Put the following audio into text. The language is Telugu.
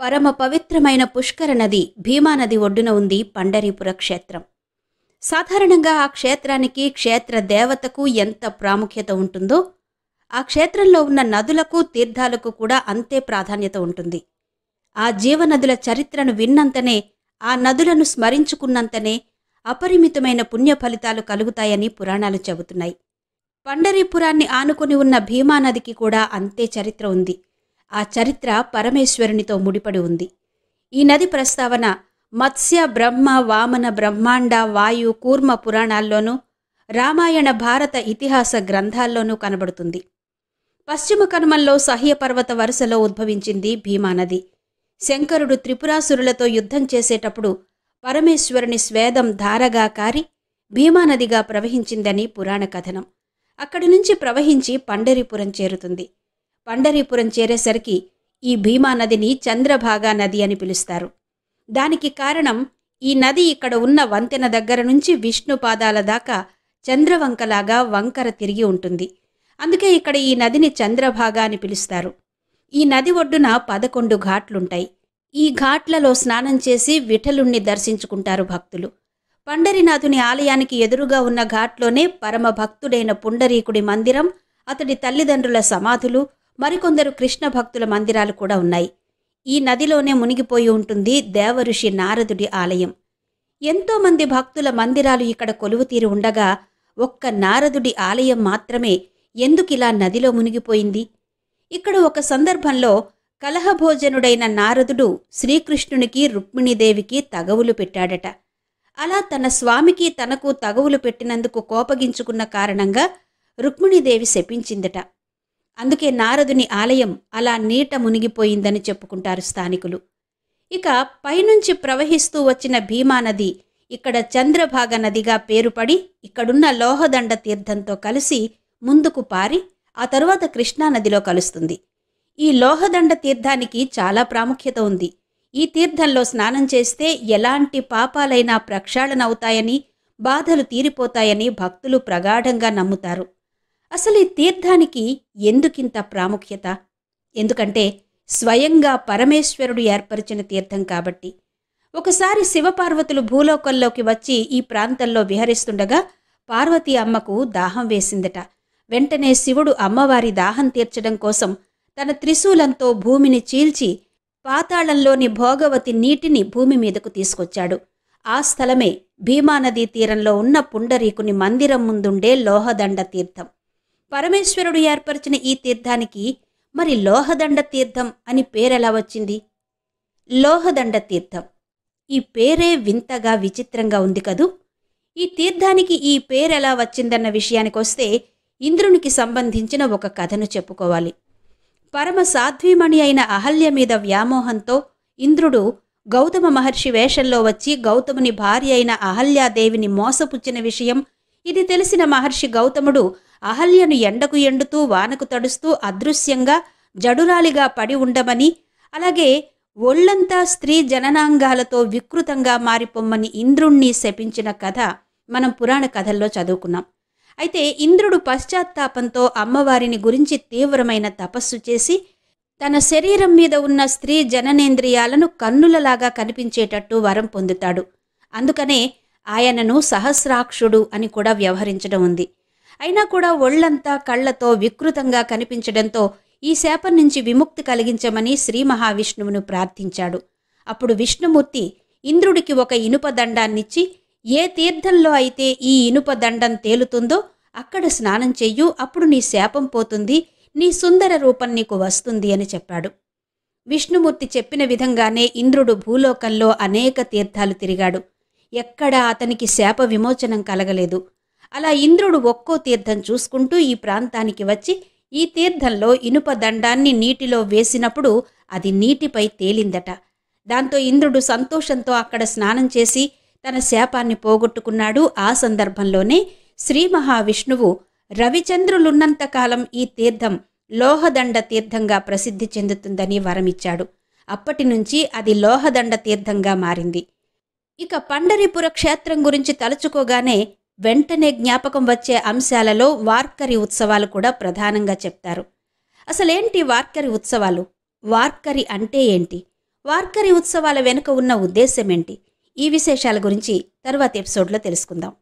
పరమ పవిత్రమైన పుష్కర నది భీమానది ఒడ్డున ఉంది పండరీపుర క్షేత్రం. సాధారణంగా ఆ క్షేత్రానికి, క్షేత్ర దేవతకు ఎంత ప్రాముఖ్యత ఉంటుందో ఆ క్షేత్రంలో ఉన్న నదులకు, తీర్థాలకు కూడా అంతే ప్రాధాన్యత ఉంటుంది. ఆ జీవనదుల చరిత్రను విన్నంతనే, ఆ నదులను స్మరించుకున్నంతనే అపరిమితమైన పుణ్య ఫలితాలు కలుగుతాయని పురాణాలు చెబుతున్నాయి. పండరీపురాన్ని ఆనుకుని ఉన్న భీమానదికి కూడా అంతే చరిత్ర ఉంది. ఆ చరిత్ర పరమేశ్వరునితో ముడిపడి ఉంది. ఈ నది ప్రస్తావన మత్స్య, బ్రహ్మ, వామన, బ్రహ్మాండ, వాయు, కూర్మ పురాణాల్లోనూ, రామాయణ, భారత ఇతిహాస గ్రంథాల్లోనూ కనబడుతుంది. పశ్చిమ కనుమల్లో సహ్యపర్వత వరుసలో ఉద్భవించింది భీమానది. శంకరుడు త్రిపురాసురులతో యుద్ధం చేసేటప్పుడు పరమేశ్వరుని స్వేదం ధారగా కారి భీమానదిగా ప్రవహించిందని పురాణ కథనం. అక్కడి నుంచి ప్రవహించి పండరీపురం చేరుతుంది. పండరీపురం చేరేసరికి ఈ భీమానదిని చంద్రభాగా నది అని పిలుస్తారు. దానికి కారణం, ఈ నది ఇక్కడ ఉన్న వంతెన దగ్గర నుంచి విష్ణు పాదాల దాకా చంద్రవంకలాగా వంకర తిరిగి ఉంటుంది. అందుకే ఇక్కడ ఈ నదిని చంద్రభాగా అని పిలుస్తారు. ఈ నది ఒడ్డున 11 ఘాట్లుంటాయి. ఈ ఘాట్లలో స్నానం చేసి విఠలుణ్ణి దర్శించుకుంటారు భక్తులు. పండరీనాథుని ఆలయానికి ఎదురుగా ఉన్న ఘాట్లోనే పరమ భక్తుడైన పుండరీకుడి మందిరం, అతడి తల్లిదండ్రుల సమాధులు, మరికొందరు కృష్ణ భక్తుల మందిరాలు కూడా ఉన్నాయి. ఈ నదిలోనే మునిగిపోయి ఉంటుంది దేవఋషి నారదుడి ఆలయం. ఎంతోమంది భక్తుల మందిరాలు ఇక్కడ కొలువుతీరి ఉండగా ఒక్క నారదుడి ఆలయం మాత్రమే ఎందుకిలా నదిలో మునిగిపోయింది? ఇక్కడ ఒక సందర్భంలో కలహభోజనుడైన నారదుడు శ్రీకృష్ణునికి, రుక్మిణీదేవికి తగవులు పెట్టాడట. అలా తన స్వామికి తనకు తగవులు పెట్టినందుకు కోపగించుకున్న కారణంగా రుక్మిణీదేవి శపించిందట. అందుకే నారదుని ఆలయం అలా నీట మునిగిపోయిందని చెప్పుకుంటారు స్థానికులు. ఇక పైనుంచి ప్రవహిస్తూ వచ్చిన భీమానది ఇక్కడ చంద్రభాగ నదిగా పేరుపడి ఇక్కడున్న లోహదండ తీర్థంతో కలిసి ముందుకు పారి ఆ తరువాత కృష్ణానదిలో కలుస్తుంది. ఈ లోహదండ తీర్థానికి చాలా ప్రాముఖ్యత ఉంది. ఈ తీర్థంలో స్నానం చేస్తే ఎలాంటి పాపాలైనా ప్రక్షాళనవుతాయని, బాధలు తీరిపోతాయని భక్తులు ప్రగాఢంగా నమ్ముతారు. అసలు ఈ తీర్థానికి ఎందుకింత ప్రాముఖ్యత? ఎందుకంటే స్వయంగా పరమేశ్వరుడు ఏర్పరిచిన తీర్థం కాబట్టి. ఒకసారి శివపార్వతులు భూలోకంలోకి వచ్చి ఈ ప్రాంతంలో విహరిస్తుండగా పార్వతీ అమ్మకు దాహం వేసిందట. వెంటనే శివుడు అమ్మవారి దాహం తీర్చడం కోసం తన త్రిశూలంతో భూమిని చీల్చి పాతాళంలోని భోగవతి నీటిని భూమి మీదకు తీసుకొచ్చాడు. ఆ స్థలమే భీమానదీ తీరంలో ఉన్న పుండరీకుని మందిరం ముందుండే లోహదండ తీర్థం. పరమేశ్వరుడు ఏర్పరిచిన ఈ తీర్థానికి మరి లోహదండ తీర్థం అని పేరెలా వచ్చింది? లోహదండ తీర్థం, ఈ పేరే వింతగా, విచిత్రంగా ఉంది కదూ. ఈ తీర్థానికి ఈ పేరెలా వచ్చిందన్న విషయానికొస్తే ఇంద్రునికి సంబంధించిన ఒక కథను చెప్పుకోవాలి. పరమ సాధ్వీమణి అయిన అహల్య మీద వ్యామోహంతో ఇంద్రుడు గౌతమ మహర్షి వేషంలో వచ్చి గౌతముని భార్య అయిన అహల్యాదేవిని మోసపుచ్చిన విషయం ఇది తెలిసిన మహర్షి గౌతముడు అహల్యను ఎండకు ఎండుతూ, వానకు తడుస్తూ అదృశ్యంగా జడురాలిగా పడి ఉండమని, అలాగే ఒళ్లంతా స్త్రీ జననాంగాలతో వికృతంగా మారిపోమ్మని ఇంద్రుణ్ణి శపించిన కథ మనం పురాణ కథల్లో చదువుకున్నాం. అయితే ఇంద్రుడు పశ్చాత్తాపంతో అమ్మవారిని గురించి తీవ్రమైన తపస్సు చేసి తన శరీరం మీద ఉన్న స్త్రీ జననేంద్రియాలను కన్నులలాగా కనిపించేటట్టు వరం పొందుతాడు. అందుకనే ఆయనను సహస్రాక్షుడు అని కూడా వ్యవహరించడం ఉంది. అయినా కూడా ఒళ్లంతా కళ్లతో వికృతంగా కనిపించడంతో ఈ శాపం నుంచి విముక్తి కలిగించమని శ్రీ మహావిష్ణువును ప్రార్థించాడు. అప్పుడు విష్ణుమూర్తి ఇంద్రుడికి ఒక ఇనుప దండాన్నిచ్చి, ఏ తీర్థంలో అయితే ఈ ఇనుప దండం తేలుతుందో అక్కడ స్నానం చెయ్యు, అప్పుడు నీ శాపం పోతుంది, నీ సుందర రూపం నీకు వస్తుంది అని చెప్పాడు. విష్ణుమూర్తి చెప్పిన విధంగానే ఇంద్రుడు భూలోకంలో అనేక తీర్థాలు తిరిగాడు. ఎక్కడా అతనికి శాప విమోచనం కలగలేదు. అలా ఇంద్రుడు ఒక్కో తీర్థం చూసుకుంటూ ఈ ప్రాంతానికి వచ్చి ఈ తీర్థంలో ఇనుప దండాన్ని నీటిలో వేసినప్పుడు అది నీటిపై తేలిందట. దాంతో ఇంద్రుడు సంతోషంతో అక్కడ స్నానం చేసి తన శాపాన్ని పోగొట్టుకున్నాడు. ఆ సందర్భంలోనే శ్రీ మహావిష్ణువు రవిచంద్రులున్నంతకాలం ఈ తీర్థం లోహదండ తీర్థంగా ప్రసిద్ధి చెందుతుందని వరమిచ్చాడు. అప్పటి నుంచి అది లోహదండ తీర్థంగా మారింది. ఇక పండరీపుర క్షేత్రం గురించి తలుచుకోగానే వెంటనే జ్ఞాపకం వచ్చే అంశాలలో వార్కరి ఉత్సవాలు కూడా ప్రధానంగా చెప్తారు. అసలేంటి వార్కరి ఉత్సవాలు? వార్కరి అంటే ఏంటి? వార్కరీ ఉత్సవాల వెనుక ఉన్న ఉద్దేశమేంటి? ఈ విశేషాల గురించి తరువాతి ఎపిసోడ్లో తెలుసుకుందాం.